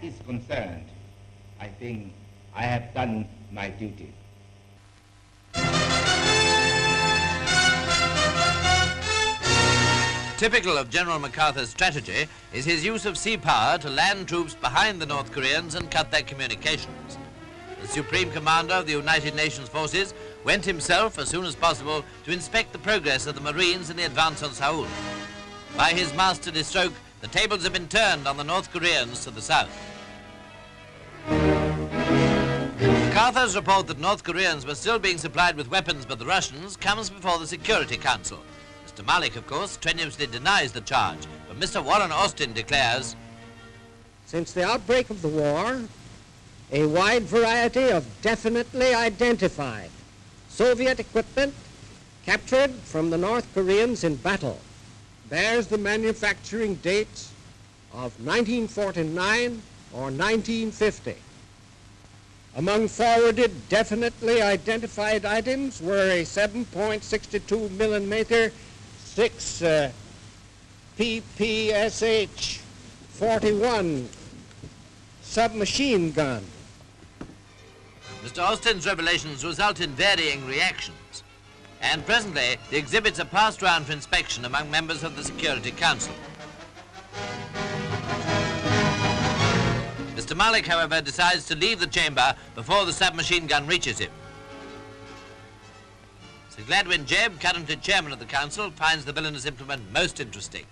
that is concerned, I think I have done my duty. Typical of General MacArthur's strategy is his use of sea power to land troops behind the North Koreans and cut their communications. The Supreme Commander of the United Nations forces went himself as soon as possible to inspect the progress of the Marines in the advance on Seoul. By his masterly stroke, the tables have been turned on the North Koreans to the south. MacArthur's report that North Koreans were still being supplied with weapons by the Russians comes before the Security Council. Mr Malik, of course, strenuously denies the charge, but Mr Warren Austin declares, since the outbreak of the war, a wide variety of definitely identified Soviet equipment captured from the North Koreans in battle bears the manufacturing dates of 1949 or 1950. Among forwarded definitely identified items were a 7.62 millimeter 6 PPSH 41 submachine gun. Mr Austin's revelations result in varying reactions, and presently the exhibits are passed round for inspection among members of the Security Council. Mr Malik, however, decides to leave the chamber before the submachine gun reaches him. Sir Gladwin Jebb, currently chairman of the council, finds the villainous implement most interesting.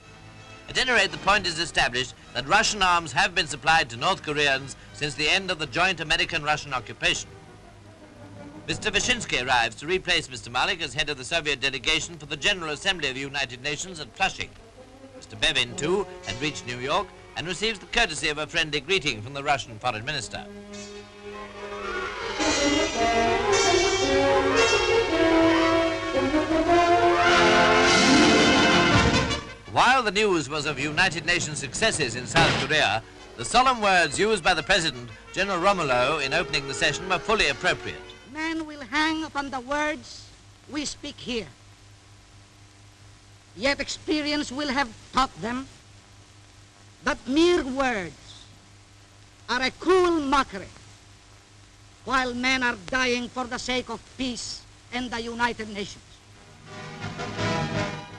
At any rate, the point is established that Russian arms have been supplied to North Koreans since the end of the joint American-Russian occupation. Mr Vyshinsky arrives to replace Mr Malik as head of the Soviet delegation for the General Assembly of the United Nations at Flushing. Mr Bevin, too, had reached New York and receives the courtesy of a friendly greeting from the Russian foreign minister. While the news was of United Nations successes in South Korea, the solemn words used by the President, General Romulo, in opening the session were fully appropriate. Men will hang upon the words we speak here. Yet experience will have taught them that mere words are a cruel mockery, while men are dying for the sake of peace and the United Nations.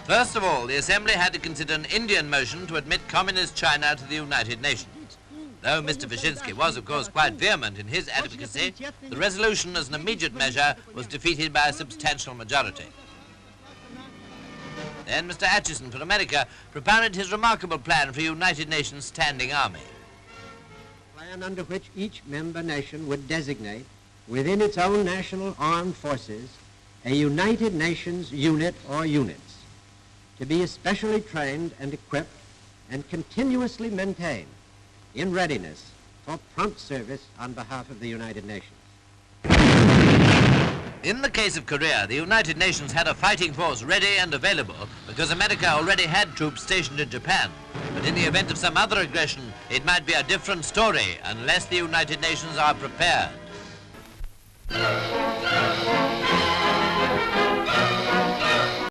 First of all, the Assembly had to consider an Indian motion to admit Communist China to the United Nations. Though Mr Vyshinsky was, of course, quite vehement in his advocacy, the resolution as an immediate measure was defeated by a substantial majority. Then Mr Atchison for America propounded his remarkable plan for a United Nations standing army. A plan under which each member nation would designate within its own national armed forces a United Nations unit or units to be especially trained and equipped and continuously maintained in readiness for prompt service on behalf of the United Nations. In the case of Korea, the United Nations had a fighting force ready and available because America already had troops stationed in Japan. But in the event of some other aggression, it might be a different story unless the United Nations are prepared.